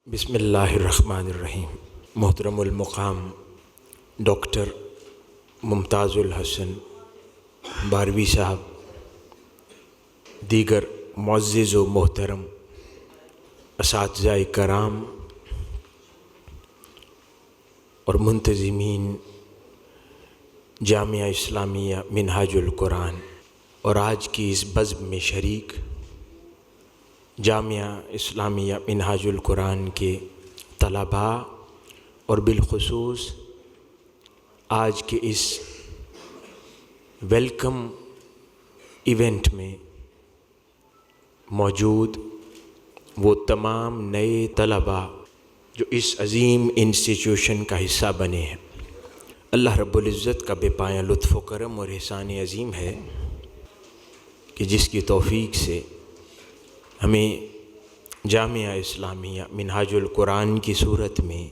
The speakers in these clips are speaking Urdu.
بسم اللہ الرحمن الرحیم۔ محترم المقام ڈاکٹر ممتاز الحسن باروی صاحب، دیگر معزز و محترم اساتذہ کرام اور منتظمین جامعہ اسلامیہ منہاج القرآن اور آج کی اس بزم میں شریک جامعہ اسلامیہ منہاج القرآن کے طلباء اور بالخصوص آج کے اس ویلکم ایونٹ میں موجود وہ تمام نئے طلباء جو اس عظیم انسٹیٹیوشن کا حصہ بنے ہیں، اللہ رب العزت کا بے پایہ لطف و کرم اور احسان عظیم ہے کہ جس کی توفیق سے ہمیں جامعہ اسلامیہ منہاج القرآن کی صورت میں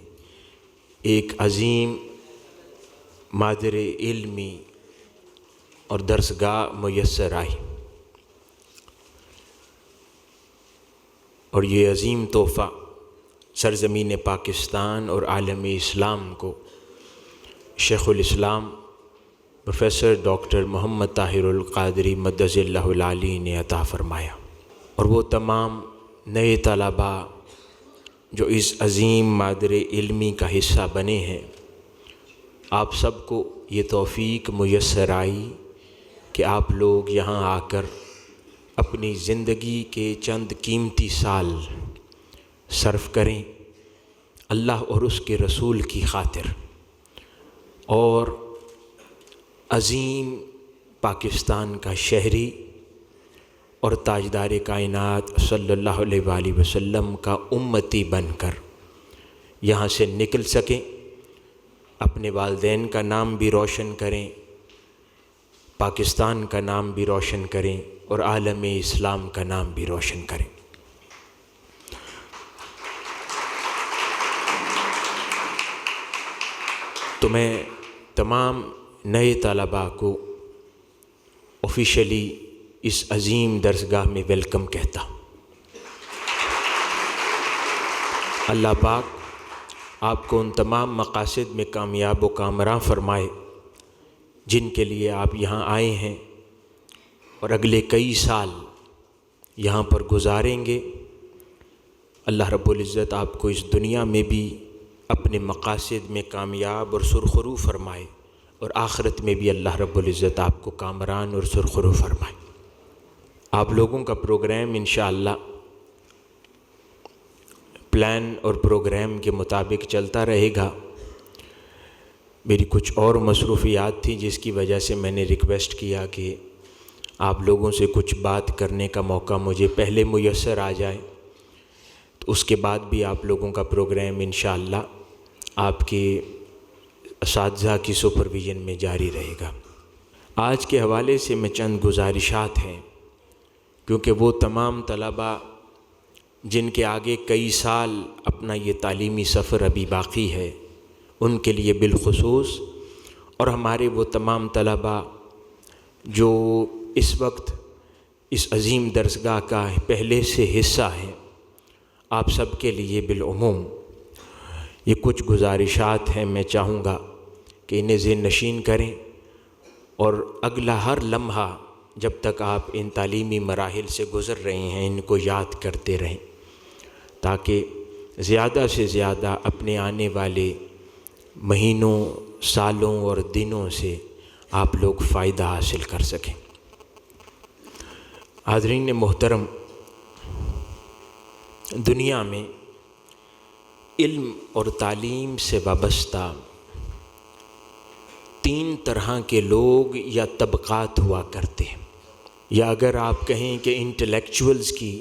ایک عظیم مادر علمی اور درسگاہ میسر آئی، اور یہ عظیم تحفہ سرزمین پاکستان اور عالم اسلام کو شیخ الاسلام پروفیسر ڈاکٹر محمد طاہر القادری مدث اللہ العالی نے عطا فرمایا، اور وہ تمام نئے طلباء جو اس عظیم مادر علمی کا حصہ بنے ہیں، آپ سب کو یہ توفیق میسر آئی کہ آپ لوگ یہاں آ کر اپنی زندگی کے چند قیمتی سال صرف کریں اللہ اور اس کے رسول کی خاطر، اور عظیم پاکستان کا شہری اور تاجدار کائنات صلی اللہ علیہ وآلہ وسلم کا امتی بن کر یہاں سے نکل سکیں، اپنے والدین کا نام بھی روشن کریں، پاکستان کا نام بھی روشن کریں اور عالم اسلام کا نام بھی روشن کریں۔ تو میں تمام نئے طلباء کو آفیشلی اس عظیم درسگاہ میں ویلکم کہتا ہوں۔ اللہ پاک آپ کو ان تمام مقاصد میں کامیاب و کامراں فرمائے جن کے لیے آپ یہاں آئے ہیں اور اگلے کئی سال یہاں پر گزاریں گے۔ اللہ رب العزت آپ کو اس دنیا میں بھی اپنے مقاصد میں کامیاب اور سرخرو فرمائے، اور آخرت میں بھی اللہ رب العزت آپ کو کامران اور سرخرو فرمائے۔ آپ لوگوں کا پروگرام انشاءاللہ پلان اور پروگرام کے مطابق چلتا رہے گا۔ میری کچھ اور مصروفیات تھی جس کی وجہ سے میں نے ریکویسٹ کیا کہ آپ لوگوں سے کچھ بات کرنے کا موقع مجھے پہلے میسر آ جائے، تو اس کے بعد بھی آپ لوگوں کا پروگرام انشاءاللہ آپ کے اساتذہ کی سپرویژن میں جاری رہے گا۔ آج کے حوالے سے میں چند گزارشات ہیں، کیونکہ وہ تمام طلباء جن کے آگے کئی سال اپنا یہ تعلیمی سفر ابھی باقی ہے، ان کے لیے بالخصوص، اور ہمارے وہ تمام طلباء جو اس وقت اس عظیم درسگاہ کا پہلے سے حصہ ہیں، آپ سب کے لیے بالعموم یہ کچھ گزارشات ہیں۔ میں چاہوں گا کہ انہیں ذہن نشین کریں، اور اگلا ہر لمحہ جب تک آپ ان تعلیمی مراحل سے گزر رہے ہیں ان کو یاد کرتے رہیں، تاکہ زیادہ سے زیادہ اپنے آنے والے مہینوں، سالوں اور دنوں سے آپ لوگ فائدہ حاصل کر سکیں۔ حاضرین محترم، دنیا میں علم اور تعلیم سے وابستہ تین طرح کے لوگ یا طبقات ہوا کرتے ہیں، یا اگر آپ کہیں کہ انٹلیکچوئلز کی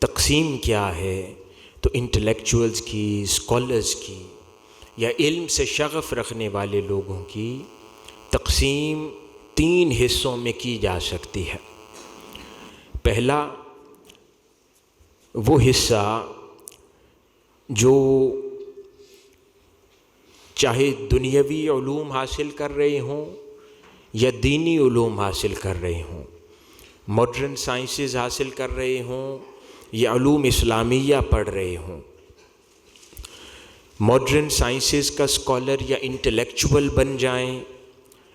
تقسیم کیا ہے تو انٹلیکچوئلز کی، اسکالرز کی، یا علم سے شغف رکھنے والے لوگوں کی تقسیم تین حصوں میں کی جا سکتی ہے۔ پہلا وہ حصہ جو چاہے دنیاوی علوم حاصل کر رہے ہوں یا دینی علوم حاصل کر رہے ہوں، ماڈرن سائنسز حاصل کر رہے ہوں یا علوم اسلامیہ پڑھ رہے ہوں، ماڈرن سائنسز کا اسکالر یا انٹلیکچول بن جائیں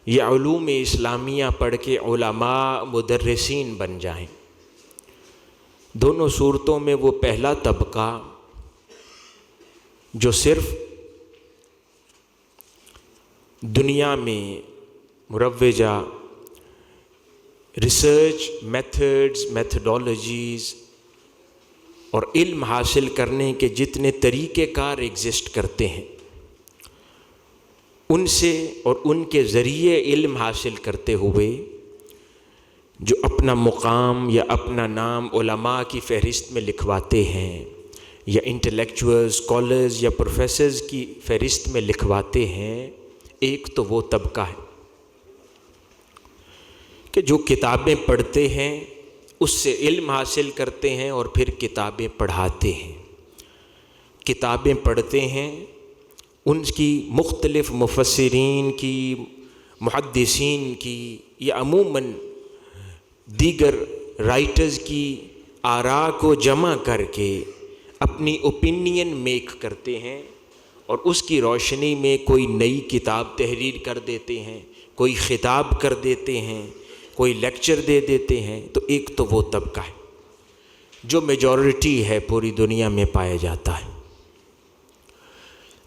یا علوم اسلامیہ پڑھ کے علماء مدرسین بن جائیں، دونوں صورتوں میں وہ پہلا طبقہ جو صرف دنیا میں مروجہ ریسرچ میتھڈز، میتھڈالوجیز اور علم حاصل کرنے کے جتنے طریقہ کار ایگزسٹ کرتے ہیں، ان سے اور ان کے ذریعے علم حاصل کرتے ہوئے جو اپنا مقام یا اپنا نام علماء کی فہرست میں لکھواتے ہیں یا انٹلیکچوئل اسکالرز یا پروفیسرز کی فہرست میں لکھواتے ہیں، ایک تو وہ طبقہ ہے کہ جو کتابیں پڑھتے ہیں، اس سے علم حاصل کرتے ہیں اور پھر کتابیں پڑھاتے ہیں۔ کتابیں پڑھتے ہیں، ان کی مختلف مفسرین کی، محدثین کی یا عموماً دیگر رائٹرز کی آراء کو جمع کر کے اپنی اوپینین میک کرتے ہیں اور اس کی روشنی میں کوئی نئی کتاب تحریر کر دیتے ہیں، کوئی خطاب کر دیتے ہیں، کوئی لیکچر دے دیتے ہیں۔ تو ایک تو وہ طبقہ ہے جو میجورٹی ہے پوری دنیا میں پایا جاتا ہے،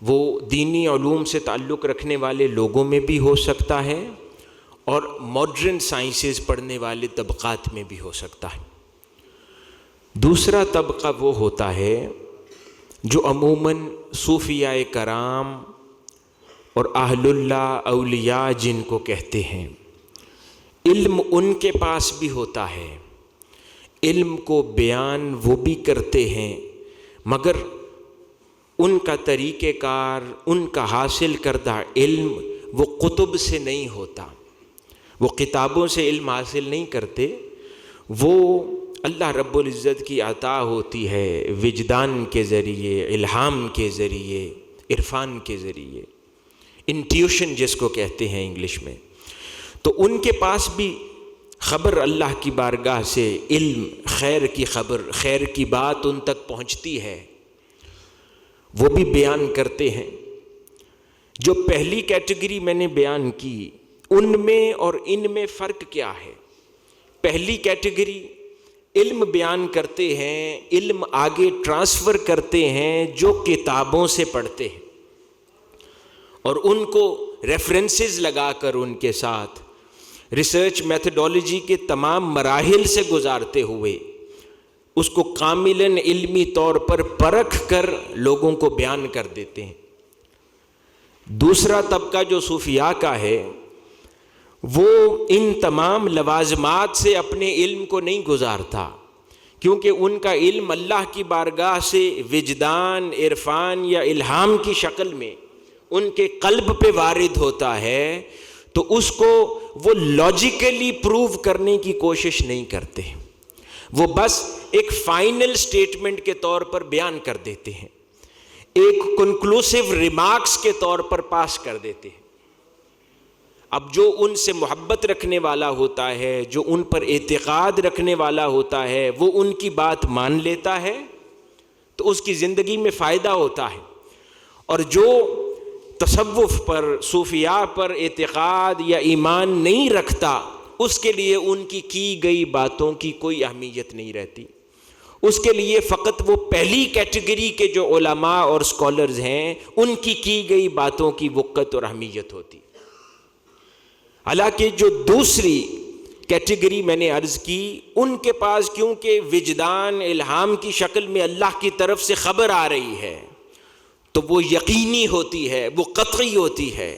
وہ دینی علوم سے تعلق رکھنے والے لوگوں میں بھی ہو سکتا ہے اور ماڈرن سائنسز پڑھنے والے طبقات میں بھی ہو سکتا ہے۔ دوسرا طبقہ وہ ہوتا ہے جو عموماً صوفیاء کرام اور اہل اللہ، اولیاء جن کو کہتے ہیں، علم ان کے پاس بھی ہوتا ہے، علم کو بیان وہ بھی کرتے ہیں، مگر ان کا طریقہ کار، ان کا حاصل کردہ علم وہ کتب سے نہیں ہوتا، وہ کتابوں سے علم حاصل نہیں کرتے، وہ اللہ رب العزت کی عطا ہوتی ہے وجدان کے ذریعے، الہام کے ذریعے، عرفان کے ذریعے، انٹیوشن جس کو کہتے ہیں انگلش میں۔ تو ان کے پاس بھی خبر اللہ کی بارگاہ سے علم، خیر کی خبر، خیر کی بات ان تک پہنچتی ہے، وہ بھی بیان کرتے ہیں۔ جو پہلی کیٹیگری میں نے بیان کی، ان میں اور ان میں فرق کیا ہے؟ پہلی کیٹیگری علم بیان کرتے ہیں، علم آگے ٹرانسفر کرتے ہیں جو کتابوں سے پڑھتے ہیں، اور ان کو ریفرنسز لگا کر ان کے ساتھ ریسرچ میتھڈالوجی کے تمام مراحل سے گزارتے ہوئے اس کو کاملاً علمی طور پر پرکھ کر لوگوں کو بیان کر دیتے ہیں۔ دوسرا طبقہ جو صوفیاء کا ہے، وہ ان تمام لوازمات سے اپنے علم کو نہیں گزارتا، کیونکہ ان کا علم اللہ کی بارگاہ سے وجدان، عرفان یا الہام کی شکل میں ان کے قلب پہ وارد ہوتا ہے، تو اس کو وہ لاجیکلی پروو کرنے کی کوشش نہیں کرتے، وہ بس ایک فائنل سٹیٹمنٹ کے طور پر بیان کر دیتے ہیں، ایک کنکلوسیو ریمارکس کے طور پر پاس کر دیتے ہیں۔ اب جو ان سے محبت رکھنے والا ہوتا ہے، جو ان پر اعتقاد رکھنے والا ہوتا ہے، وہ ان کی بات مان لیتا ہے تو اس کی زندگی میں فائدہ ہوتا ہے، اور جو تصوف پر، صوفیاء پر اعتقاد یا ایمان نہیں رکھتا، اس کے لیے ان کی گئی باتوں کی کوئی اہمیت نہیں رہتی، اس کے لیے فقط وہ پہلی کیٹیگری کے جو علماء اور اسکالرز ہیں ان کی گئی باتوں کی وقت اور اہمیت ہوتی۔ حالانکہ جو دوسری کیٹیگری میں نے عرض کی، ان کے پاس کیونکہ وجدان، الہام کی شکل میں اللہ کی طرف سے خبر آ رہی ہے، تو وہ یقینی ہوتی ہے، وہ قطعی ہوتی ہے،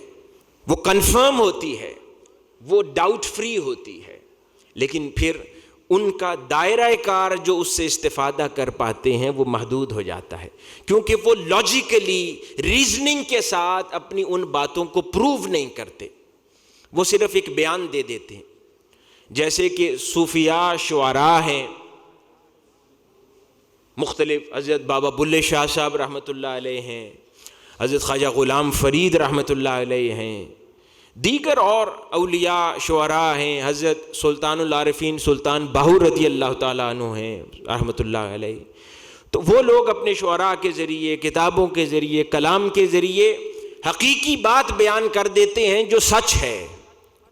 وہ کنفرم ہوتی ہے، وہ ڈاؤٹ فری ہوتی ہے، لیکن پھر ان کا دائرہ کار جو اس سے استفادہ کر پاتے ہیں وہ محدود ہو جاتا ہے، کیونکہ وہ لاجیکلی ریزننگ کے ساتھ اپنی ان باتوں کو پروو نہیں کرتے، وہ صرف ایک بیان دے دیتے ہیں۔ جیسے کہ صوفیاء شعراء ہیں مختلف، حضرت بابا بلے شاہ صاحب رحمۃ اللہ علیہ ہیں، حضرت خواجہ غلام فرید رحمۃ اللہ علیہ ہیں، دیگر اور اولیاء شعراء ہیں، حضرت سلطان العارفین سلطان باہو رضی اللہ تعالیٰ عنہ ہیں رحمۃ اللہ علیہ۔ تو وہ لوگ اپنے شعراء کے ذریعے، کتابوں کے ذریعے، کلام کے ذریعے حقیقی بات بیان کر دیتے ہیں جو سچ ہے،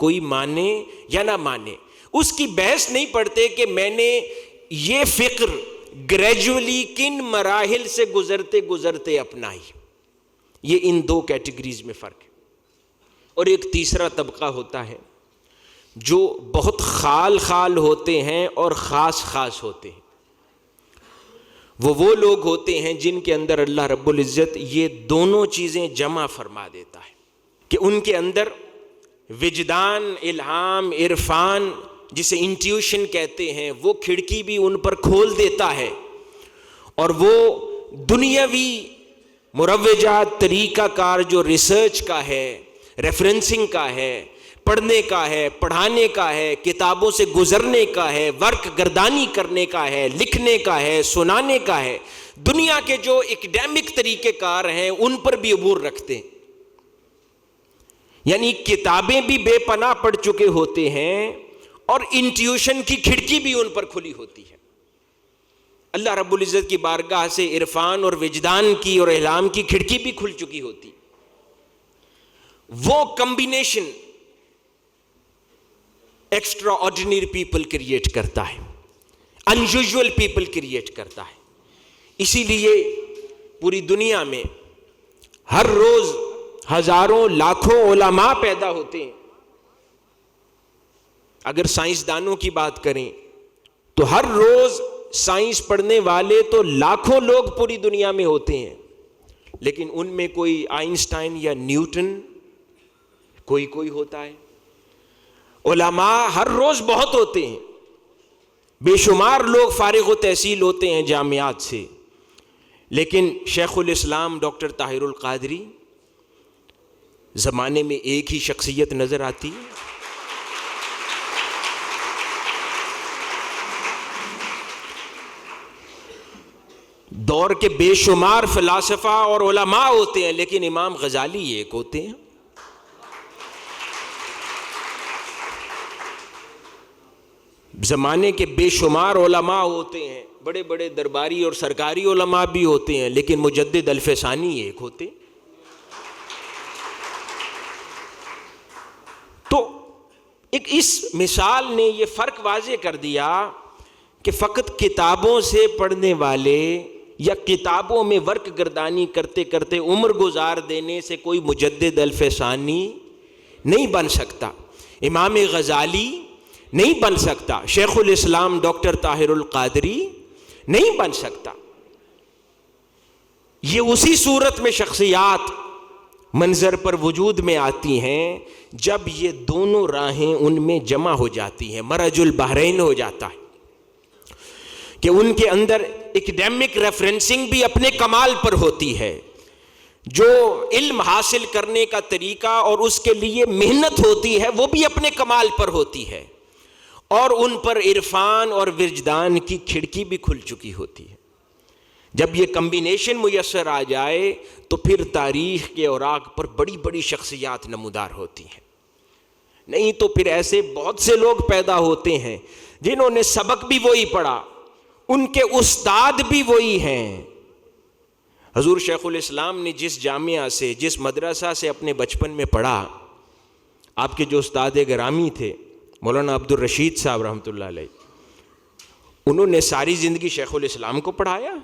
کوئی مانے یا نہ مانے، اس کی بحث نہیں پڑتے کہ میں نے یہ فکر گریجولی کن مراحل سے گزرتے گزرتے اپنائی۔ یہ ان دو کیٹیگریز میں فرق ہے۔ اور ایک تیسرا طبقہ ہوتا ہے جو بہت خال خال ہوتے ہیں اور خاص خاص ہوتے ہیں۔ وہ لوگ ہوتے ہیں جن کے اندر اللہ رب العزت یہ دونوں چیزیں جمع فرما دیتا ہے کہ ان کے اندر وجدان، الہام، عرفان، جسے انٹیوشن کہتے ہیں، وہ کھڑکی بھی ان پر کھول دیتا ہے، اور وہ دنیاوی مروجات، طریقہ کار جو ریسرچ کا ہے، ریفرنسنگ کا ہے، پڑھنے کا ہے، پڑھانے کا ہے، کتابوں سے گزرنے کا ہے، ورک گردانی کرنے کا ہے، لکھنے کا ہے، سنانے کا ہے، دنیا کے جو ایکڈیمک طریقہ کار ہیں ان پر بھی عبور رکھتے ہیں۔ یعنی کتابیں بھی بے پناہ پڑھ چکے ہوتے ہیں اور انٹیوشن کی کھڑکی بھی ان پر کھلی ہوتی ہے۔ اللہ رب العزت کی بارگاہ سے عرفان اور وجدان کی اور الہام کی کھڑکی بھی کھل چکی ہوتی۔ وہ combination extra ordinary people create کرتا ہے، انیوژول پیپل کریٹ کرتا ہے۔ اسی لیے پوری دنیا میں ہر روز ہزاروں لاکھوں علماء پیدا ہوتے ہیں۔ اگر سائنسدانوں کی بات کریں تو ہر روز سائنس پڑھنے والے تو لاکھوں لوگ پوری دنیا میں ہوتے ہیں، لیکن ان میں کوئی آئنسٹائن یا نیوٹن کوئی ہوتا ہے۔ علماء ہر روز بہت ہوتے ہیں، بے شمار لوگ فارغ و تحصیل ہوتے ہیں جامعات سے، لیکن شیخ الاسلام ڈاکٹر طاہر القادری زمانے میں ایک ہی شخصیت نظر آتی ہے۔ دور کے بے شمار فلاسفہ اور علماء ہوتے ہیں، لیکن امام غزالی ایک ہوتے ہیں۔ زمانے کے بے شمار علماء ہوتے ہیں، بڑے بڑے درباری اور سرکاری علماء بھی ہوتے ہیں، لیکن مجدد الفسانی ایک ہوتے۔ تو ایک اس مثال نے یہ فرق واضح کر دیا کہ فقط کتابوں سے پڑھنے والے یا کتابوں میں ورک گردانی کرتے کرتے عمر گزار دینے سے کوئی مجدد الفسانی نہیں بن سکتا، امام غزالی نہیں بن سکتا، شیخ الاسلام ڈاکٹر طاہر القادری نہیں بن سکتا۔ یہ اسی صورت میں شخصیات منظر پر وجود میں آتی ہیں جب یہ دونوں راہیں ان میں جمع ہو جاتی ہیں، مرج البحرین ہو جاتا ہے کہ ان کے اندر ایکڈیمک ریفرنسنگ بھی اپنے کمال پر ہوتی ہے، جو علم حاصل کرنے کا طریقہ اور اس کے لیے محنت ہوتی ہے وہ بھی اپنے کمال پر ہوتی ہے، اور ان پر عرفان اور وجدان کی کھڑکی بھی کھل چکی ہوتی ہے۔ جب یہ کمبینیشن میسر آ جائے تو پھر تاریخ کے اوراق پر بڑی بڑی شخصیات نمودار ہوتی ہیں۔ نہیں تو پھر ایسے بہت سے لوگ پیدا ہوتے ہیں جنہوں نے سبق بھی وہی پڑھا، ان کے استاد بھی وہی ہیں۔ حضور شیخ الاسلام نے جس جامعہ سے، جس مدرسہ سے اپنے بچپن میں پڑھا، آپ کے جو استاد گرامی تھے مولانا عبد الرشید صاحب رحمۃ اللہ علیہ، انہوں نے ساری زندگی شیخ الاسلام کو پڑھایا۔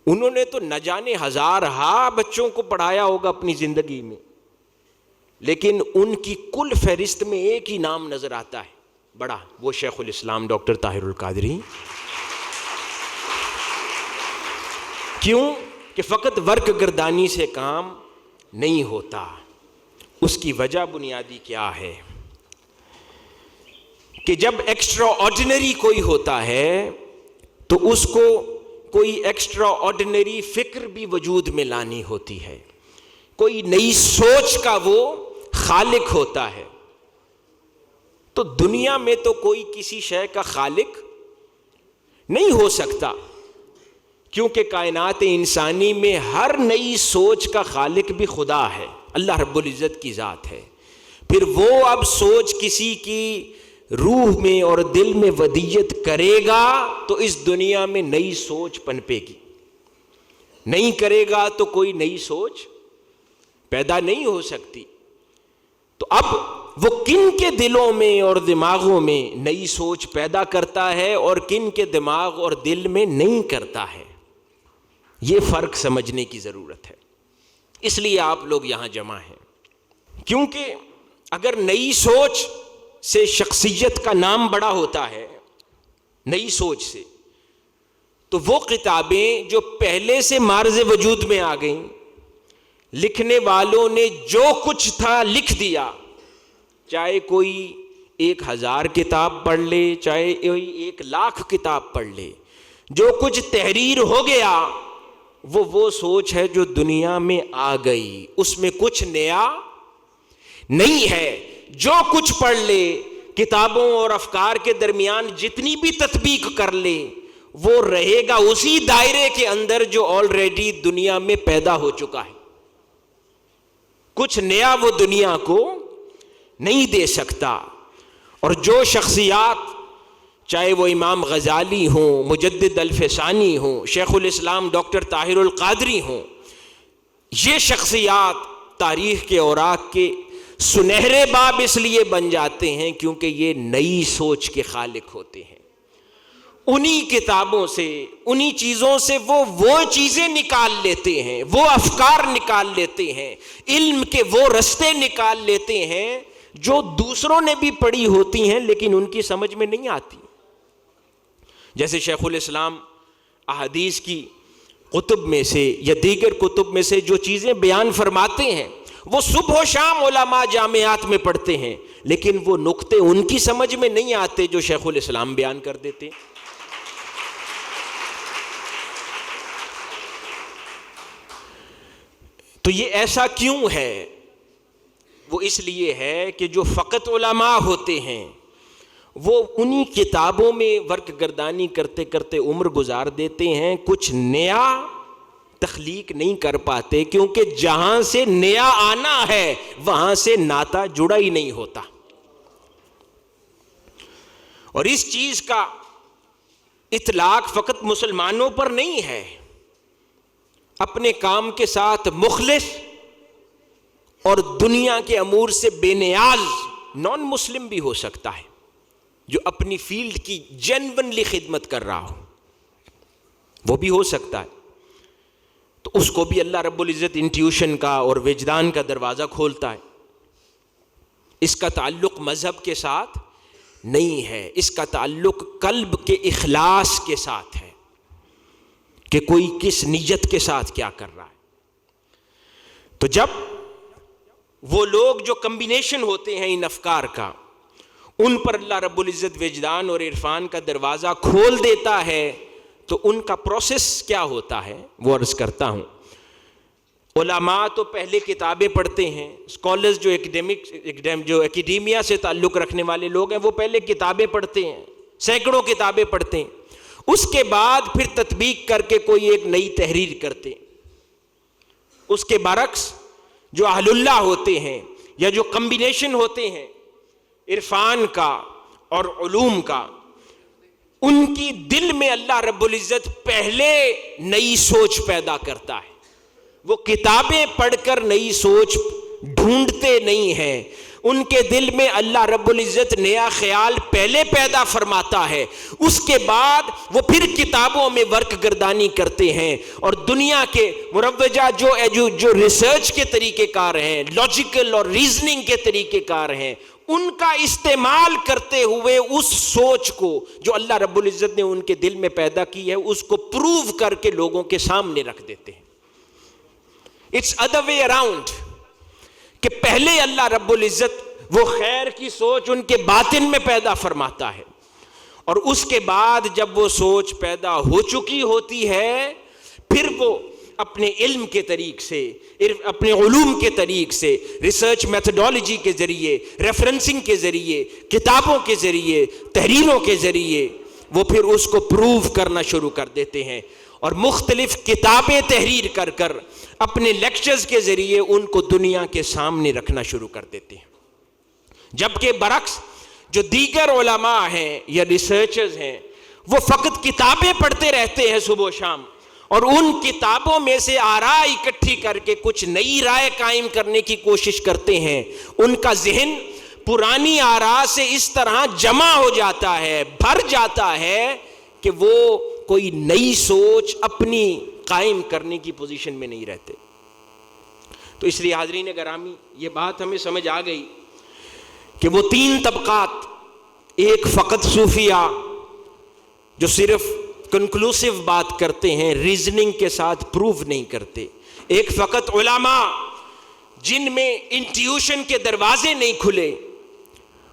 انہوں نے تو نہ جانے ہزارہا بچوں کو پڑھایا ہوگا اپنی زندگی میں، لیکن ان کی کل فہرست میں ایک ہی نام نظر آتا ہے بڑا، وہ شیخ الاسلام ڈاکٹر طاہر القادری۔ کیوں؟ کہ فقط ورک گردانی سے کام نہیں ہوتا۔ اس کی وجہ بنیادی کیا ہے کہ جب ایکسٹرا آرڈینری کوئی ہوتا ہے تو اس کو کوئی ایکسٹرا آرڈینری فکر بھی وجود میں لانی ہوتی ہے، کوئی نئی سوچ کا وہ خالق ہوتا ہے۔ تو دنیا میں تو کوئی کسی شے کا خالق نہیں ہو سکتا، کیونکہ کائنات انسانی میں ہر نئی سوچ کا خالق بھی خدا ہے، اللہ رب العزت کی ذات ہے۔ پھر وہ اب سوچ کسی کی روح میں اور دل میں ودیت کرے گا تو اس دنیا میں نئی سوچ پنپے گی، نہیں کرے گا تو کوئی نئی سوچ پیدا نہیں ہو سکتی۔ تو اب وہ کن کے دلوں میں اور دماغوں میں نئی سوچ پیدا کرتا ہے اور کن کے دماغ اور دل میں نہیں کرتا ہے، یہ فرق سمجھنے کی ضرورت ہے۔ اس لیے آپ لوگ یہاں جمع ہیں، کیونکہ اگر نئی سوچ سے شخصیت کا نام بڑا ہوتا ہے، نئی سوچ سے، تو وہ کتابیں جو پہلے سے معرض وجود میں آ گئیں، لکھنے والوں نے جو کچھ تھا لکھ دیا، چاہے کوئی 1000 کتاب پڑھ لے، چاہے 1,00,000 کتاب پڑھ لے، جو کچھ تحریر ہو گیا وہ سوچ ہے جو دنیا میں آ گئی، اس میں کچھ نیا نہیں ہے۔ جو کچھ پڑھ لے، کتابوں اور افکار کے درمیان جتنی بھی تطبیق کر لے، وہ رہے گا اسی دائرے کے اندر جو آلریڈی دنیا میں پیدا ہو چکا ہے، کچھ نیا وہ دنیا کو نہیں دے سکتا۔ اور جو شخصیات، چاہے وہ امام غزالی ہوں، مجدد الفسانی ہوں، شیخ الاسلام ڈاکٹر طاہر القادری ہوں، یہ شخصیات تاریخ کے اوراق کے سنہرے باب اس لیے بن جاتے ہیں کیونکہ یہ نئی سوچ کے خالق ہوتے ہیں۔ انہی کتابوں سے، انہی چیزوں سے وہ چیزیں نکال لیتے ہیں، وہ افکار نکال لیتے ہیں، علم کے وہ رستے نکال لیتے ہیں جو دوسروں نے بھی پڑھی ہوتی ہیں لیکن ان کی سمجھ میں نہیں آتی۔ جیسے شیخ الاسلام احادیث کی کتب میں سے یا دیگر کتب میں سے جو چیزیں بیان فرماتے ہیں، وہ صبح و شام علماء جامعات میں پڑھتے ہیں، لیکن وہ نقطے ان کی سمجھ میں نہیں آتے جو شیخ الاسلام بیان کر دیتے۔ تو یہ ایسا کیوں ہے؟ وہ اس لیے ہے کہ جو فقط علماء ہوتے ہیں وہ انہی کتابوں میں ورق گردانی کرتے کرتے عمر گزار دیتے ہیں، کچھ نیا تخلیق نہیں کر پاتے، کیونکہ جہاں سے نیا آنا ہے وہاں سے ناتا جڑا ہی نہیں ہوتا۔ اور اس چیز کا اطلاق فقط مسلمانوں پر نہیں ہے، اپنے کام کے ساتھ مخلص اور دنیا کے امور سے بے نیاز نان مسلم بھی ہو سکتا ہے، جو اپنی فیلڈ کی جینوئنلی خدمت کر رہا ہو، وہ بھی ہو سکتا ہے۔ تو اس کو بھی اللہ رب العزت انٹیوشن کا اور وجدان کا دروازہ کھولتا ہے۔ اس کا تعلق مذہب کے ساتھ نہیں ہے، اس کا تعلق قلب کے اخلاص کے ساتھ ہے کہ کوئی کس نیت کے ساتھ کیا کر رہا ہے۔ تو جب وہ لوگ جو کمبینیشن ہوتے ہیں ان افکار کا، ان پر اللہ رب العزت وجدان اور عرفان کا دروازہ کھول دیتا ہے، تو ان کا پروسیس کیا ہوتا ہے وہ عرض کرتا ہوں۔ علماء تو پہلے کتابیں پڑھتے ہیں، اسکالرز جو اکیڈیمیا سے تعلق رکھنے والے لوگ ہیں وہ پہلے کتابیں پڑھتے ہیں، سینکڑوں کتابیں پڑھتے ہیں، اس کے بعد پھر تطبیق کر کے کوئی ایک نئی تحریر کرتے ہیں۔ اس کے برعکس جو اہل اللہ ہوتے ہیں یا جو کمبینیشن ہوتے ہیں عرفان کا اور علوم کا، ان کی دل میں اللہ رب العزت پہلے نئی سوچ پیدا کرتا ہے۔ وہ کتابیں پڑھ کر نئی سوچ ڈھونڈتے نہیں ہیں، ان کے دل میں اللہ رب العزت نیا خیال پہلے پیدا فرماتا ہے، اس کے بعد وہ پھر کتابوں میں ورق گردانی کرتے ہیں، اور دنیا کے مروجہ جو ریسرچ کے طریقہ کار ہیں، لاجیکل اور ریزننگ کے طریقہ کار ہیں، ان کا استعمال کرتے ہوئے اس سوچ کو جو اللہ رب العزت نے ان کے دل میں پیدا کی ہے اس کو پروو کر کے لوگوں کے سامنے رکھ دیتے ہیں۔ اٹس ادر وے اراؤنڈ، کہ پہلے اللہ رب العزت وہ خیر کی سوچ ان کے باطن میں پیدا فرماتا ہے، اور اس کے بعد جب وہ سوچ پیدا ہو چکی ہوتی ہے پھر وہ اپنے علم کے طریق سے، اپنے علوم کے طریق سے، ریسرچ میتھڈالوجی کے ذریعے، ریفرنسنگ کے ذریعے، کتابوں کے ذریعے، تحریروں کے ذریعے وہ پھر اس کو پروو کرنا شروع کر دیتے ہیں، اور مختلف کتابیں تحریر کر کر اپنے لیکچرز کے ذریعے ان کو دنیا کے سامنے رکھنا شروع کر دیتے ہیں۔ جبکہ برعکس جو دیگر علماء ہیں یا ریسرچرز ہیں وہ فقط کتابیں پڑھتے رہتے ہیں صبح و شام، اور ان کتابوں میں سے آراء اکٹھی کر کے کچھ نئی رائے قائم کرنے کی کوشش کرتے ہیں، ان کا ذہن پرانی آراء سے اس طرح جمع ہو جاتا ہے، بھر جاتا ہے کہ وہ کوئی نئی سوچ اپنی قائم کرنے کی پوزیشن میں نہیں رہتے۔ تو اس لیے حاضرین گرامی، یہ بات ہمیں سمجھ آ گئی کہ وہ تین طبقات، ایک فقط صوفیہ جو صرف کنکلوسیو بات کرتے ہیں، ریزننگ کے ساتھ پروف نہیں کرتے، ایک فقط علماء جن میں انٹیوشن کے دروازے نہیں کھلے،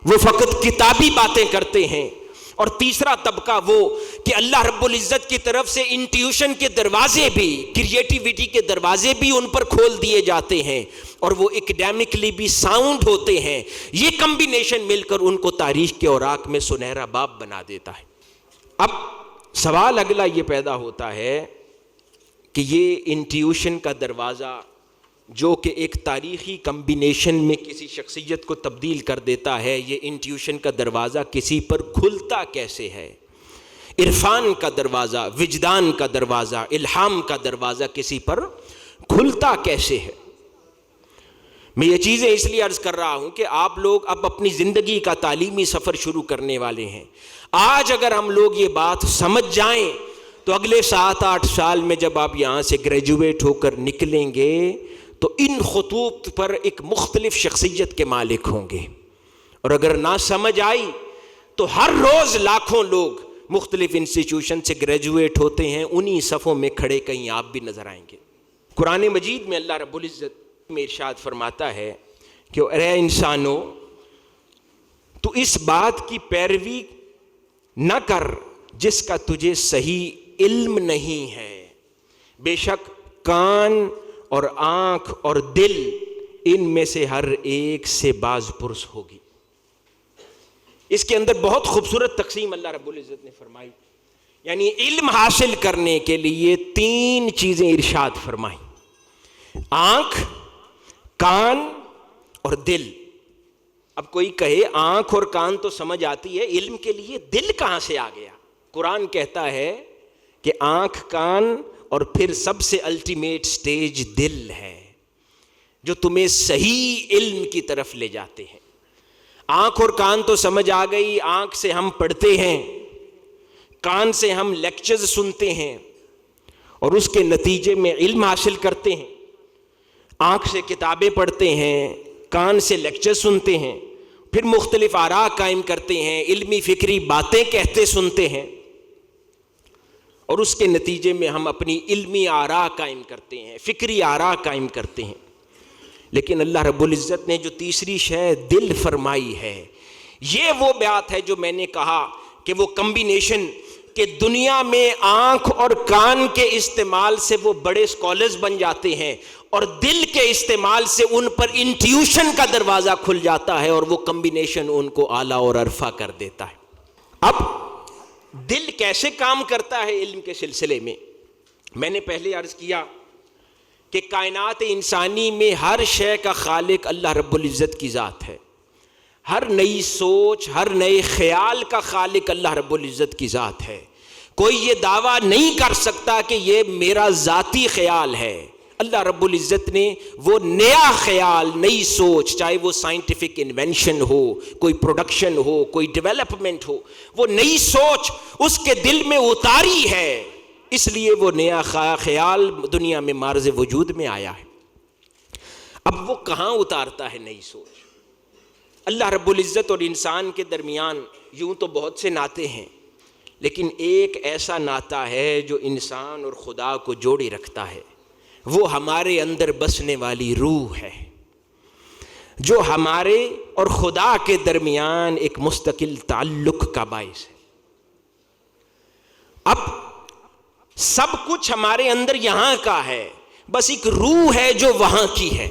وہ فقط کتابی باتیں کرتے ہیں، اور تیسرا طبقہ وہ کہ اللہ رب العزت کی طرف سے انٹیوشن کے دروازے بھی، کریٹیوٹی کے دروازے بھی ان پر کھول دیے جاتے ہیں، اور وہ اکیڈیمکلی بھی ساؤنڈ ہوتے ہیں۔ یہ کمبینیشن مل کر ان کو تاریخ کے اوراق میں سنہرا باب بنا دیتا ہے۔ اب سوال اگلا یہ پیدا ہوتا ہے کہ یہ انٹیوشن کا دروازہ جو کہ ایک تاریخی کمبینیشن میں کسی شخصیت کو تبدیل کر دیتا ہے، یہ انٹیوشن کا دروازہ کسی پر کھلتا کیسے ہے؟ عرفان کا دروازہ، وجدان کا دروازہ، الہام کا دروازہ کسی پر کھلتا کیسے ہے؟ میں یہ چیزیں اس لیے عرض کر رہا ہوں کہ آپ لوگ اب اپنی زندگی کا تعلیمی سفر شروع کرنے والے ہیں۔ آج اگر ہم لوگ یہ بات سمجھ جائیں تو اگلے 7-8 سال میں جب آپ یہاں سے گریجویٹ ہو کر نکلیں گے تو ان خطوط پر ایک مختلف شخصیت کے مالک ہوں گے، اور اگر نہ سمجھ آئی تو ہر روز لاکھوں لوگ مختلف انسٹیٹیوشن سے گریجویٹ ہوتے ہیں، انہی صفوں میں کھڑے کہیں آپ بھی نظر آئیں گے۔ قرآن مجید میں اللہ رب العزت میں ارشاد فرماتا ہے کہ اے انسانو، تو اس بات کی پیروی نہ کر جس کا تجھے صحیح علم نہیں ہے، بے شک کان اور آنکھ اور دل ان میں سے ہر ایک سے باز پرس ہوگی۔ اس کے اندر بہت خوبصورت تقسیم اللہ رب العزت نے فرمائی، یعنی علم حاصل کرنے کے لیے 3 چیزیں ارشاد فرمائی: آنکھ، کان اور دل۔ اب کوئی کہے آنکھ اور کان تو سمجھ آتی ہے، علم کے لیے دل کہاں سے آ گیا؟ قرآن کہتا ہے کہ آنکھ، کان اور پھر سب سے الٹیمیٹ سٹیج دل ہے، جو تمہیں صحیح علم کی طرف لے جاتے ہیں۔ آنکھ اور کان تو سمجھ آ گئی، آنکھ سے ہم پڑھتے ہیں، کان سے ہم لیکچرز سنتے ہیں اور اس کے نتیجے میں علم حاصل کرتے ہیں۔ آنکھ سے کتابیں پڑھتے ہیں، کان سے لیکچر سنتے ہیں، پھر مختلف آراء قائم کرتے ہیں، علمی فکری باتیں کہتے سنتے ہیں، اور اس کے نتیجے میں ہم اپنی علمی آراء قائم کرتے ہیں، فکری آراء قائم کرتے ہیں۔ لیکن اللہ رب العزت نے جو تیسری شے دل فرمائی ہے، یہ وہ بات ہے جو میں نے کہا کہ وہ کمبینیشن کہ دنیا میں آنکھ اور کان کے استعمال سے وہ بڑے اسکالرز بن جاتے ہیں، اور دل کے استعمال سے ان پر انٹیوشن کا دروازہ کھل جاتا ہے، اور وہ کمبینیشن ان کو اعلیٰ اور عرفہ کر دیتا ہے۔ اب دل کیسے کام کرتا ہے علم کے سلسلے میں نے پہلے عرض کیا کہ کائنات انسانی میں ہر شے کا خالق اللہ رب العزت کی ذات ہے، ہر نئی سوچ، ہر نئے خیال کا خالق اللہ رب العزت کی ذات ہے۔ کوئی یہ دعویٰ نہیں کر سکتا کہ یہ میرا ذاتی خیال ہے۔ اللہ رب العزت نے وہ نیا خیال، نئی سوچ، چاہے وہ سائنٹیفک انوینشن ہو، کوئی پروڈکشن ہو، کوئی ڈیولپمنٹ ہو، وہ نئی سوچ اس کے دل میں اتاری ہے، اس لیے وہ نیا خیال دنیا میں معرض وجود میں آیا ہے۔ اب وہ کہاں اتارتا ہے نئی سوچ؟ اللہ رب العزت اور انسان کے درمیان یوں تو بہت سے ناطے ہیں، لیکن ایک ایسا ناطہ ہے جو انسان اور خدا کو جوڑے رکھتا ہے، وہ ہمارے اندر بسنے والی روح ہے، جو ہمارے اور خدا کے درمیان ایک مستقل تعلق کا باعث ہے۔ اب سب کچھ ہمارے اندر یہاں کا ہے، بس ایک روح ہے جو وہاں کی ہے،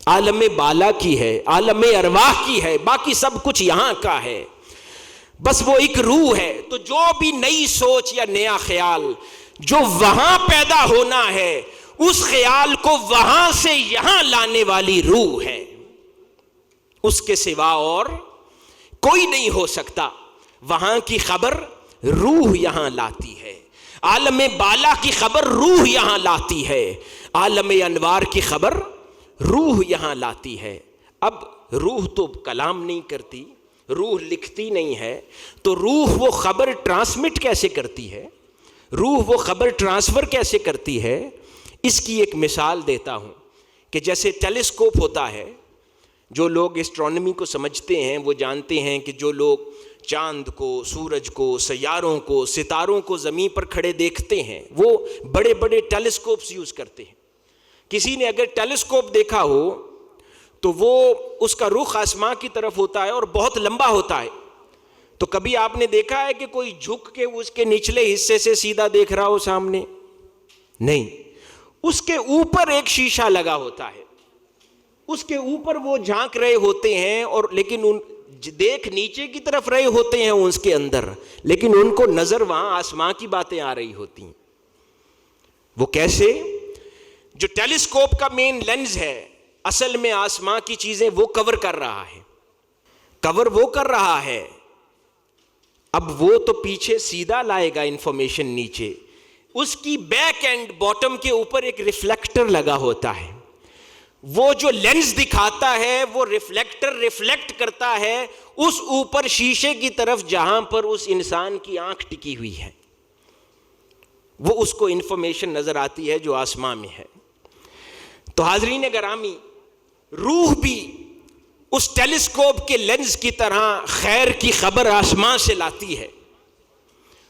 عالم بالا کی ہے، عالم ارواح کی ہے، باقی سب کچھ یہاں کا ہے، بس وہ ایک روح ہے۔ تو جو بھی نئی سوچ یا نیا خیال جو وہاں پیدا ہونا ہے، اس خیال کو وہاں سے یہاں لانے والی روح ہے، اس کے سوا اور کوئی نہیں ہو سکتا، وہاں کی خبر روح یہاں لاتی ہے، عالم بالا کی خبر روح یہاں لاتی ہے، عالم انوار کی خبر روح یہاں لاتی ہے۔ اب روح تو کلام نہیں کرتی، روح لکھتی نہیں ہے، تو روح وہ خبر ٹرانسمٹ کیسے کرتی ہے، روح وہ خبر ٹرانسفر کیسے کرتی ہے؟ اس کی ایک مثال دیتا ہوں کہ جیسے ٹیلیسکوپ ہوتا ہے، جو لوگ اسٹرانومی کو سمجھتے ہیں وہ جانتے ہیں کہ جو لوگ چاند کو، سورج کو، سیاروں کو، ستاروں کو زمین پر کھڑے دیکھتے ہیں وہ بڑے بڑے ٹیلیسکوپس یوز کرتے ہیں۔ کسی نے اگر ٹیلیسکوپ دیکھا ہو تو وہ اس کا رخ آسمان کی طرف ہوتا ہے اور بہت لمبا ہوتا ہے، تو کبھی آپ نے دیکھا ہے کہ کوئی جھک کے اس کے نچلے حصے سے سیدھا دیکھ رہا ہو سامنے؟ نہیں، اس کے اوپر ایک شیشہ لگا ہوتا ہے، اس کے اوپر وہ جھانک رہے ہوتے ہیں، اور لیکن ان دیکھ نیچے کی طرف رہے ہوتے ہیں اس کے اندر، لیکن ان کو نظر وہاں آسمان کی باتیں آ رہی ہوتی ہیں۔ وہ کیسے؟ جو ٹیلیسکوپ کا مین لینز ہے اصل میں آسمان کی چیزیں وہ کور کر رہا ہے، کور وہ کر رہا ہے، اب وہ تو پیچھے سیدھا لائے گا انفارمیشن نیچے، اس کی بیک اینڈ باٹم کے اوپر ایک ریفلیکٹر لگا ہوتا ہے، وہ جو لینز دکھاتا ہے وہ ریفلیکٹر ریفلیکٹ کرتا ہے اس اوپر شیشے کی طرف جہاں پر اس انسان کی آنکھ ٹکی ہوئی ہے، وہ اس کو انفارمیشن نظر آتی ہے جو آسمان میں ہے۔ تو حاضرین گرامی، روح بھی اس ٹیلیسکوپ کے لینز کی طرح خیر کی خبر آسمان سے لاتی ہے،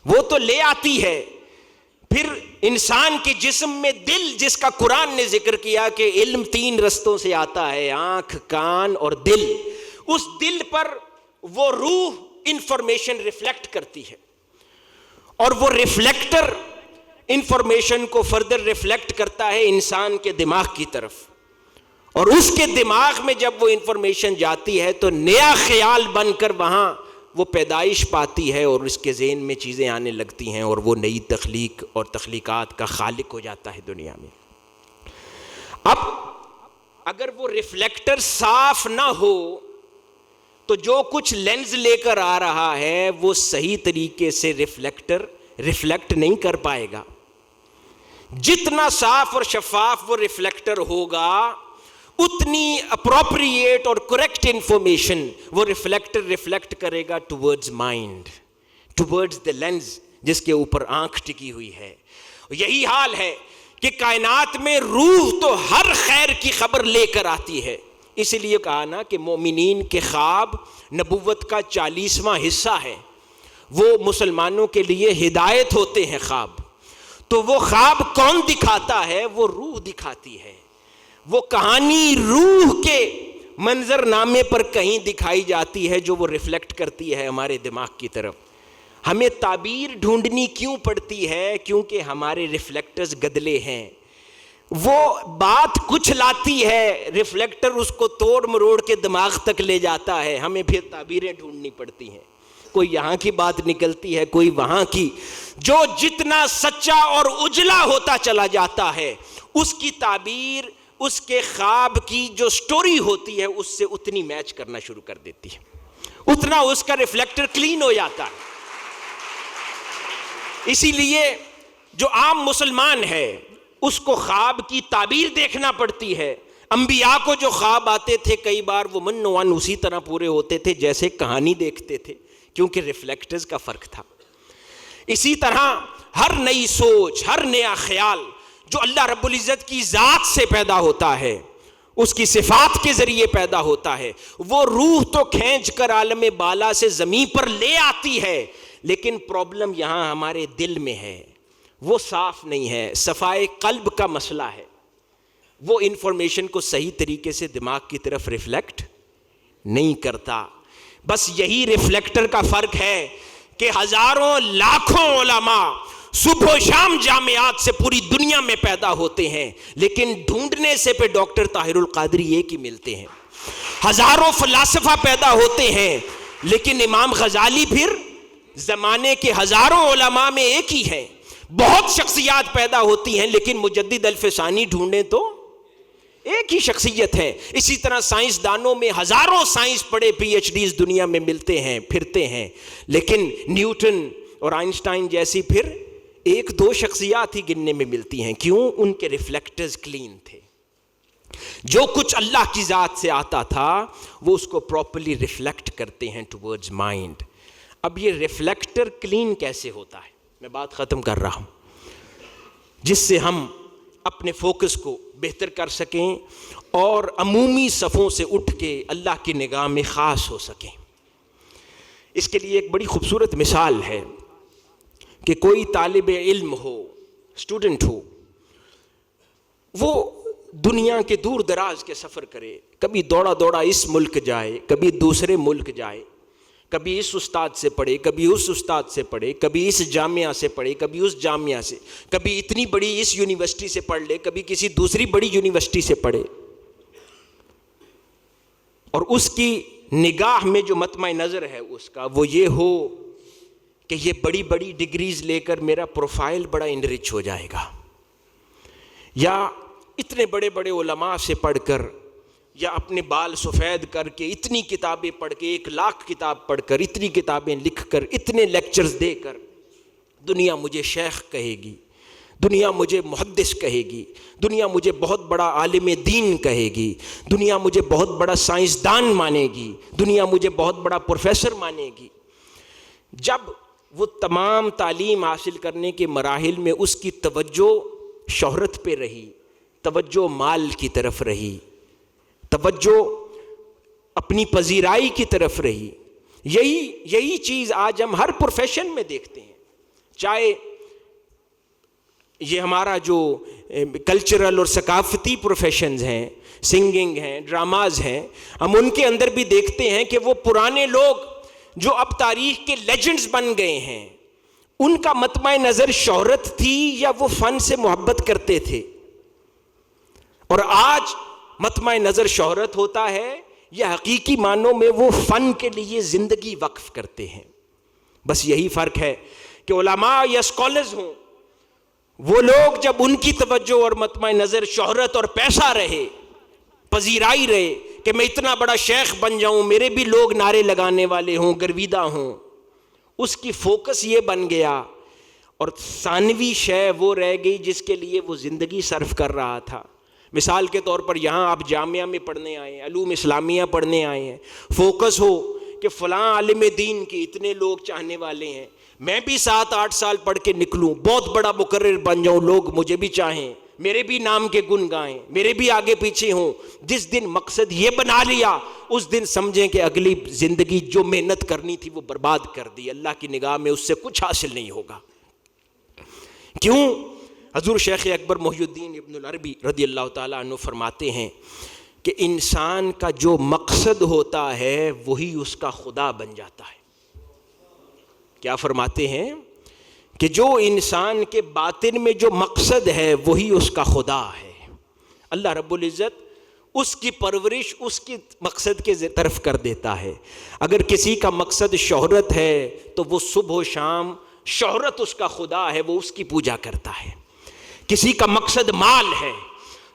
وہ تو لے آتی ہے۔ پھر انسان کے جسم میں دل، جس کا قرآن نے ذکر کیا کہ علم 3 رستوں سے آتا ہے، آنکھ، کان اور دل، اس دل پر وہ روح انفارمیشن ریفلیکٹ کرتی ہے، اور وہ ریفلیکٹر انفارمیشن کو فردر ریفلیکٹ کرتا ہے انسان کے دماغ کی طرف، اور اس کے دماغ میں جب وہ انفارمیشن جاتی ہے تو نیا خیال بن کر وہاں وہ پیدائش پاتی ہے، اور اس کے ذہن میں چیزیں آنے لگتی ہیں، اور وہ نئی تخلیق اور تخلیقات کا خالق ہو جاتا ہے دنیا میں۔ اب اگر وہ ریفلیکٹر صاف نہ ہو تو جو کچھ لینز لے کر آ رہا ہے وہ صحیح طریقے سے ریفلیکٹ نہیں کر پائے گا۔ جتنا صاف اور شفاف وہ ریفلیکٹر ہوگا اتنی اپروپریٹ اور کریکٹ انفارمیشن وہ ریفلیکٹر ریفلیکٹ کرے گا towards mind, towards the lens جس کے اوپر آنکھ ٹکی ہوئی ہے۔ یہی حال ہے کہ کائنات میں روح تو ہر خیر کی خبر لے کر آتی ہے، اس لیے کہا نا کہ مومنین کے خواب نبوت کا 40واں حصہ ہے، وہ مسلمانوں کے لیے ہدایت ہوتے ہیں خواب۔ تو وہ خواب کون دکھاتا ہے؟ وہ روح دکھاتی ہے، وہ کہانی روح کے منظر نامے پر کہیں دکھائی جاتی ہے جو وہ ریفلیکٹ کرتی ہے ہمارے دماغ کی طرف۔ ہمیں تعبیر ڈھونڈنی کیوں پڑتی ہے؟ کیونکہ ہمارے ریفلیکٹرز گدلے ہیں، وہ بات کچھ لاتی ہے، ریفلیکٹر اس کو توڑ مروڑ کے دماغ تک لے جاتا ہے، ہمیں پھر تعبیریں ڈھونڈنی پڑتی ہیں، کوئی یہاں کی بات نکلتی ہے، کوئی وہاں کی، جو جتنا سچا اور اجلا ہوتا چلا جاتا ہے اس کی تعبیر اس کے خواب کی جو سٹوری ہوتی ہے اس سے اتنی میچ کرنا شروع کر دیتی ہے، اتنا اس کا ریفلیکٹر کلین ہو جاتا ہے۔ اسی لیے جو عام مسلمان ہے اس کو خواب کی تعبیر دیکھنا پڑتی ہے۔ انبیاء کو جو خواب آتے تھے کئی بار وہ من وان اسی طرح پورے ہوتے تھے جیسے کہانی دیکھتے تھے، کیونکہ ریفلیکٹرز کا فرق تھا۔ اسی طرح ہر نئی سوچ، ہر نیا خیال جو اللہ رب العزت کی ذات سے پیدا ہوتا ہے، اس کی صفات کے ذریعے پیدا ہوتا ہے، وہ روح تو کھینچ کر عالم بالا سے زمین پر لے آتی ہے، لیکن پرابلم یہاں ہمارے دل میں ہے، وہ صاف نہیں ہے، صفائے قلب کا مسئلہ ہے، وہ انفارمیشن کو صحیح طریقے سے دماغ کی طرف ریفلیکٹ نہیں کرتا۔ بس یہی ریفلیکٹر کا فرق ہے کہ ہزاروں لاکھوں علماء صبح و شام جامعات سے پوری دنیا میں پیدا ہوتے ہیں، لیکن ڈھونڈنے سے پہ ڈاکٹر طاہر القادری ایک ہی ملتے ہیں۔ ہزاروں فلاسفہ پیدا ہوتے ہیں، لیکن امام غزالی پھر زمانے کے ہزاروں علماء میں ایک ہی ہیں۔ بہت شخصیات پیدا ہوتی ہیں، لیکن مجدد الفسانی ڈھونڈیں تو ایک ہی شخصیت ہے. اسی طرح سائنسدانوں میں ہزاروں سائنس پڑھے پی ایچ ڈیز دنیا میں ملتے ہیں پھرتے ہیں, لیکن نیوٹن اور آئنسٹائن جیسی پھر ایک دو شخصیات ہی گننے میں ملتی ہیں. کیوں؟ ان کے ریفلیکٹرز کلین تھے. جو کچھ اللہ کی ذات سے آتا تھا وہ اس کو پراپرلی ریفلیکٹ کرتے ہیں ٹورڈز مائنڈ. اب یہ ریفلیکٹر کلین کیسے ہوتا ہے, میں بات ختم کر رہا ہوں, جس سے ہم اپنے فوکس کو بہتر کر سکیں اور عمومی صفوں سے اٹھ کے اللہ کی نگاہ میں خاص ہو سکیں. اس کے لیے ایک بڑی خوبصورت مثال ہے کہ کوئی طالب علم ہو, اسٹوڈنٹ ہو, وہ دنیا کے دور دراز کے سفر کرے, کبھی دوڑا دوڑا اس ملک جائے, کبھی دوسرے ملک جائے, کبھی اس استاد سے پڑھے, کبھی اس استاد سے پڑھے, کبھی اس جامعہ سے پڑھے, کبھی اس جامعہ سے, کبھی اتنی بڑی اس یونیورسٹی سے پڑھ لے, کبھی کسی دوسری بڑی یونیورسٹی سے پڑھے, اور اس کی نگاہ میں جو مطمع نظر ہے اس کا وہ یہ ہو کہ یہ بڑی بڑی ڈگریز لے کر میرا پروفائل بڑا انرچ ہو جائے گا, یا اتنے بڑے بڑے علماء سے پڑھ کر, یا اپنے بال سفید کر کے اتنی کتابیں پڑھ کے, 1,00,000 کتاب پڑھ کر, اتنی کتابیں لکھ کر, اتنے لیکچرز دے کر دنیا مجھے شیخ کہے گی, دنیا مجھے محدث کہے گی, دنیا مجھے بہت بڑا عالم دین کہے گی, دنیا مجھے بہت بڑا سائنسدان مانے گی, دنیا مجھے بہت بڑا پروفیسر مانے گی. جب وہ تمام تعلیم حاصل کرنے کے مراحل میں اس کی توجہ شہرت پہ رہی, توجہ مال کی طرف رہی, توجہ اپنی پذیرائی کی طرف رہی, یہی چیز آج ہم ہر پروفیشن میں دیکھتے ہیں. چاہے یہ ہمارا جو کلچرل اور ثقافتی پروفیشنز ہیں, سنگنگ ہیں, ڈراماز ہیں, ہم ان کے اندر بھی دیکھتے ہیں کہ وہ پرانے لوگ جو اب تاریخ کے لیجنڈز بن گئے ہیں, ان کا مطمع نظر شہرت تھی یا وہ فن سے محبت کرتے تھے, اور آج مطمع نظر شہرت ہوتا ہے یا حقیقی معنوں میں وہ فن کے لیے زندگی وقف کرتے ہیں. بس یہی فرق ہے کہ علماء یا اسکالرز ہوں, وہ لوگ جب ان کی توجہ اور مطمع نظر شہرت اور پیسہ رہے, پذیرائی رہے کہ میں اتنا بڑا شیخ بن جاؤں, میرے بھی لوگ نعرے لگانے والے ہوں, گرویدہ ہوں, اس کی فوکس یہ بن گیا, اور ثانوی شے وہ رہ گئی جس کے لیے وہ زندگی صرف کر رہا تھا. مثال کے طور پر یہاں آپ جامعہ میں پڑھنے آئے ہیں, علوم اسلامیہ پڑھنے آئے ہیں, فوکس ہو کہ فلاں عالم دین کی اتنے لوگ چاہنے والے ہیں, میں بھی 7-8 سال پڑھ کے نکلوں, بہت بڑا مقرر بن جاؤں, لوگ مجھے بھی چاہیں, میرے بھی نام کے گن گائیں, میرے بھی آگے پیچھے ہوں. جس دن مقصد یہ بنا لیا اس دن سمجھیں کہ اگلی زندگی جو محنت کرنی تھی وہ برباد کر دی, اللہ کی نگاہ میں اس سے کچھ حاصل نہیں ہوگا. کیوں؟ حضور شیخ اکبر محی الدین ابن العربی رضی اللہ تعالیٰ عنہ فرماتے ہیں کہ انسان کا جو مقصد ہوتا ہے وہی اس کا خدا بن جاتا ہے. کیا فرماتے ہیں؟ کہ جو انسان کے باطن میں جو مقصد ہے وہی اس کا خدا ہے. اللہ رب العزت اس کی پرورش اس کی مقصد کے طرف کر دیتا ہے. اگر کسی کا مقصد شہرت ہے تو وہ صبح و شام شہرت اس کا خدا ہے, وہ اس کی پوجا کرتا ہے. کسی کا مقصد مال ہے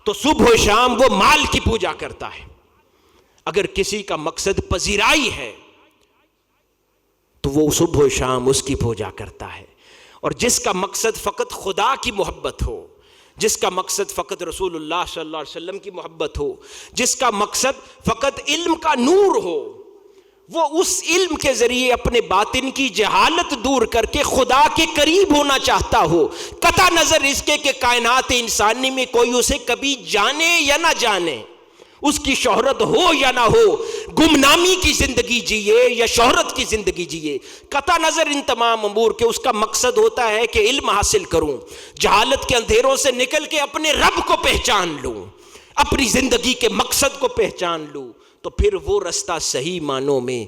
تو صبح و شام وہ مال کی پوجا کرتا ہے. اگر کسی کا مقصد پذیرائی ہے تو وہ صبح و شام اس کی پوجا کرتا ہے. اور جس کا مقصد فقط خدا کی محبت ہو, جس کا مقصد فقط رسول اللہ صلی اللہ علیہ وسلم کی محبت ہو, جس کا مقصد فقط علم کا نور ہو, وہ اس علم کے ذریعے اپنے باطن کی جہالت دور کر کے خدا کے قریب ہونا چاہتا ہو, قطع نظر اس کے کہ کائنات انسانی میں کوئی اسے کبھی جانے یا نہ جانے, اس کی شہرت ہو یا نہ ہو, گمنامی کی زندگی جیے یا شہرت کی زندگی جیے, قطع نظر ان تمام امور کے اس کا مقصد ہوتا ہے کہ علم حاصل کروں, جہالت کے اندھیروں سے نکل کے اپنے رب کو پہچان لوں, اپنی زندگی کے مقصد کو پہچان لوں. تو پھر وہ رستہ صحیح معنوں میں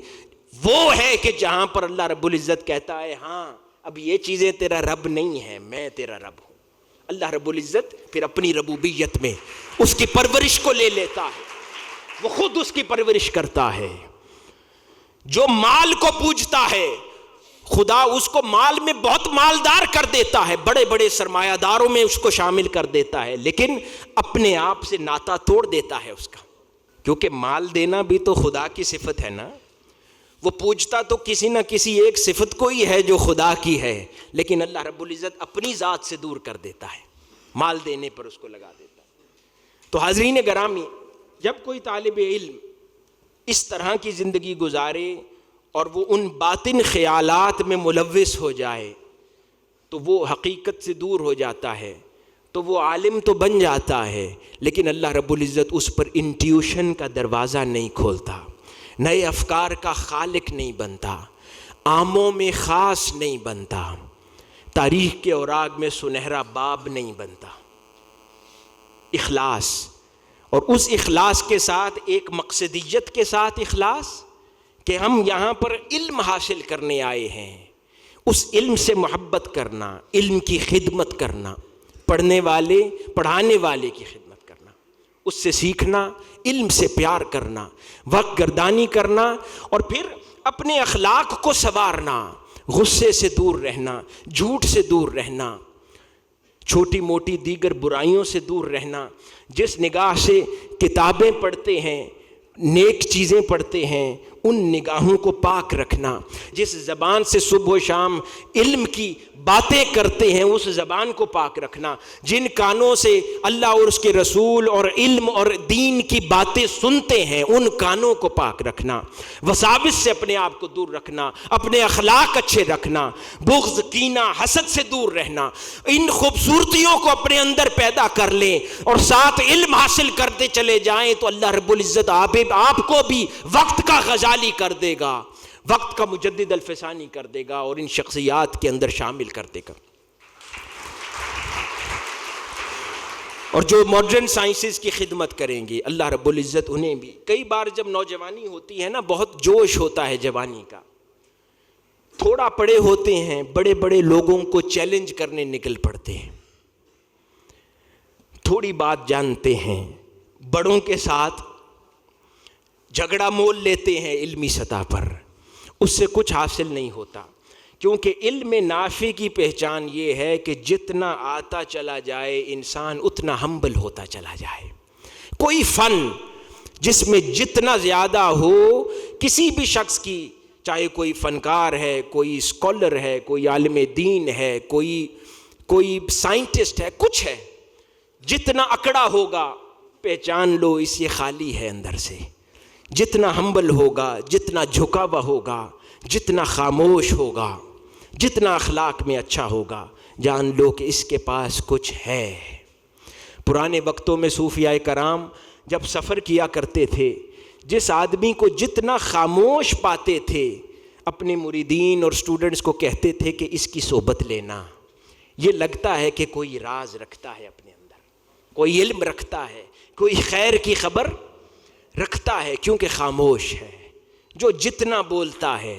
وہ ہے کہ جہاں پر اللہ رب العزت کہتا ہے ہاں اب یہ چیزیں تیرا رب نہیں ہے, میں تیرا رب ہوں. اللہ رب العزت پھر اپنی ربوبیت میں اس کی پرورش کو لے لیتا ہے, وہ خود اس کی پرورش کرتا ہے. جو مال کو پوجتا ہے خدا اس کو مال میں بہت مالدار کر دیتا ہے، بڑے بڑے سرمایہ داروں میں اس کو شامل کر دیتا ہے، لیکن اپنے آپ سے ناتا توڑ دیتا ہے اس کا، کیونکہ مال دینا بھی تو خدا کی صفت ہے نا. وہ پوجتا تو کسی نہ کسی ایک صفت کو ہی ہے جو خدا کی ہے، لیکن اللہ رب العزت اپنی ذات سے دور کر دیتا ہے، مال دینے پر اس کو لگا دیتا ہے. تو حاضرین گرامی، جب کوئی طالب علم اس طرح کی زندگی گزارے اور وہ ان باطن خیالات میں ملوث ہو جائے تو وہ حقیقت سے دور ہو جاتا ہے. تو وہ عالم تو بن جاتا ہے، لیکن اللہ رب العزت اس پر انٹیوشن کا دروازہ نہیں کھولتا، نئے افکار کا خالق نہیں بنتا، عاموں میں خاص نہیں بنتا، تاریخ کے اوراق میں سنہرا باب نہیں بنتا. اخلاص، اور اس اخلاص کے ساتھ ایک مقصدیت کے ساتھ اخلاص کہ ہم یہاں پر علم حاصل کرنے آئے ہیں، اس علم سے محبت کرنا، علم کی خدمت کرنا، پڑھنے والے پڑھانے والے کی خدمت کرنا، اس سے سیکھنا، علم سے پیار کرنا، وقت گردانی کرنا، اور پھر اپنے اخلاق کو سنوارنا، غصے سے دور رہنا، جھوٹ سے دور رہنا، چھوٹی موٹی دیگر برائیوں سے دور رہنا. جس نگاہ سے کتابیں پڑھتے ہیں، نیک چیزیں پڑھتے ہیں، ان نگاہوں کو پاک رکھنا. جس زبان سے صبح و شام علم کی باتیں کرتے ہیں، اس زبان کو پاک رکھنا. جن کانوں سے اللہ اور اس کے رسول اور علم اور دین کی باتیں سنتے ہیں، ان کانوں کو پاک رکھنا. وساوس سے اپنے آپ کو دور رکھنا، اپنے اخلاق اچھے رکھنا، بغض، کینہ، حسد سے دور رہنا. ان خوبصورتیوں کو اپنے اندر پیدا کر لیں اور ساتھ علم حاصل کرتے چلے جائیں تو اللہ رب العزت آپ کو بھی وقت کا غزالی کر دے گا، وقت کا مجدد الفسانی کر دے گا اور ان شخصیات کے اندر شامل کر دے گا. اور جو ماڈرن سائنسز کی خدمت کریں گے اللہ رب العزت انہیں بھی. کئی بار جب نوجوانی ہوتی ہے نا، بہت جوش ہوتا ہے جوانی کا، تھوڑا پڑے ہوتے ہیں، بڑے بڑے لوگوں کو چیلنج کرنے نکل پڑتے ہیں، تھوڑی بات جانتے ہیں، بڑوں کے ساتھ جھگڑا مول لیتے ہیں علمی سطح پر، اس سے کچھ حاصل نہیں ہوتا. کیونکہ علم نافع کی پہچان یہ ہے کہ جتنا آتا چلا جائے انسان اتنا ہمبل ہوتا چلا جائے. کوئی فن جس میں جتنا زیادہ ہو کسی بھی شخص کی، چاہے کوئی فنکار ہے، کوئی اسکالر ہے، کوئی عالم دین ہے، کوئی سائنٹسٹ ہے، کچھ ہے، جتنا اکڑا ہوگا پہچان لو اس یہ خالی ہے اندر سے. جتنا ہمبل ہوگا، جتنا جھکا ہوا ہوگا، جتنا خاموش ہوگا، جتنا اخلاق میں اچھا ہوگا، جان لو کہ اس کے پاس کچھ ہے. پرانے وقتوں میں صوفیاء کرام جب سفر کیا کرتے تھے، جس آدمی کو جتنا خاموش پاتے تھے، اپنے مریدین اور سٹوڈنٹس کو کہتے تھے کہ اس کی صحبت لینا، یہ لگتا ہے کہ کوئی راز رکھتا ہے اپنے اندر، کوئی علم رکھتا ہے، کوئی خیر کی خبر رکھتا ہے، کیونکہ خاموش ہے. جو جتنا بولتا ہے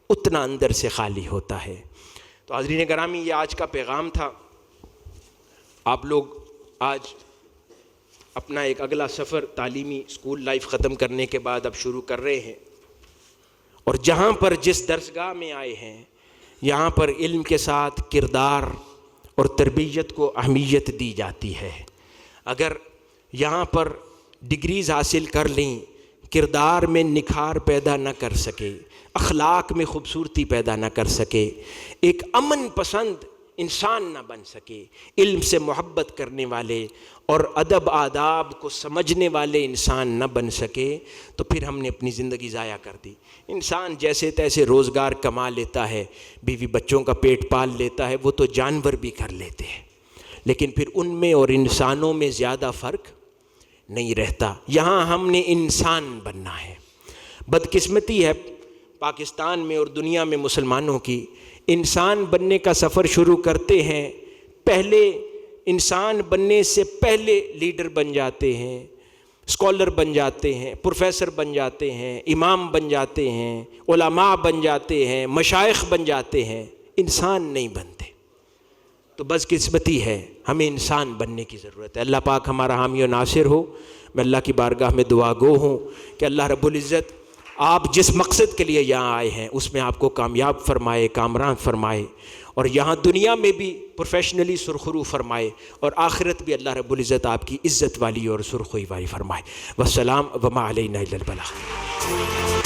اتنا اندر سے خالی ہوتا ہے. تو حاضرین گرامی، یہ آج کا پیغام تھا. آپ لوگ آج اپنا ایک اگلا سفر تعلیمی اسکول لائف ختم کرنے کے بعد اب شروع کر رہے ہیں، اور جہاں پر جس درسگاہ میں آئے ہیں یہاں پر علم کے ساتھ کردار اور تربیت کو اہمیت دی جاتی ہے. اگر یہاں پر ڈگریز حاصل کر لیں، کردار میں نکھار پیدا نہ کر سکے، اخلاق میں خوبصورتی پیدا نہ کر سکے، ایک امن پسند انسان نہ بن سکے، علم سے محبت کرنے والے اور ادب آداب کو سمجھنے والے انسان نہ بن سکے، تو پھر ہم نے اپنی زندگی ضائع کر دی. انسان جیسے تیسے روزگار کما لیتا ہے، بیوی بچوں کا پیٹ پال لیتا ہے، وہ تو جانور بھی کر لیتے ہیں، لیکن پھر ان میں اور انسانوں میں زیادہ فرق نہیں رہتا. یہاں ہم نے انسان بننا ہے. بدقسمتی ہے پاکستان میں اور دنیا میں مسلمانوں کی، انسان بننے کا سفر شروع کرتے ہیں، پہلے انسان بننے سے پہلے لیڈر بن جاتے ہیں، اسکالر بن جاتے ہیں، پروفیسر بن جاتے ہیں، امام بن جاتے ہیں، علماء بن جاتے ہیں، مشائخ بن جاتے ہیں، انسان نہیں بنتے. تو بدقسمتی ہے، ہمیں انسان بننے کی ضرورت ہے. اللہ پاک ہمارا حامی و ناصر ہو. میں اللہ کی بارگاہ میں دعا گو ہوں کہ اللہ رب العزت آپ جس مقصد کے لیے یہاں آئے ہیں اس میں آپ کو کامیاب فرمائے، کامران فرمائے، اور یہاں دنیا میں بھی پروفیشنلی سرخرو فرمائے، اور آخرت بھی اللہ رب العزت آپ کی عزت والی اور سرخوئی والی فرمائے۔ والسلام وما علینا الا البلاغ۔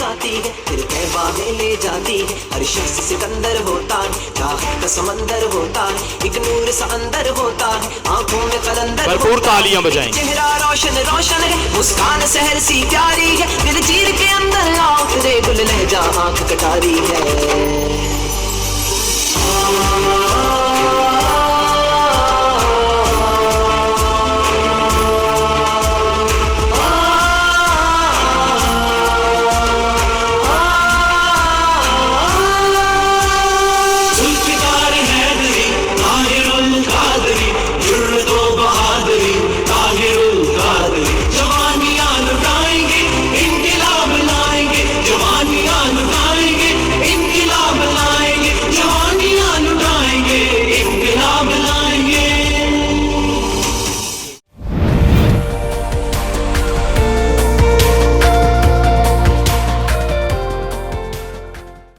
آتی ہے پھر کعبہ میں لے جاتی ہے، ہر شخص سکندر ہوتا ہے، چاہت کا سمندر ہوتا ہے، ایک نور سا اندر ہوتا ہے، آنکھوں میں قلندر بھرپور تالیاں بجائیں۔ چہرہ روشن روشن ہے، مسکان سحر سی پیاری ہے، دل چیر کے اندر آنکھ دے گل لہجہ آنکھ کٹاری ہے۔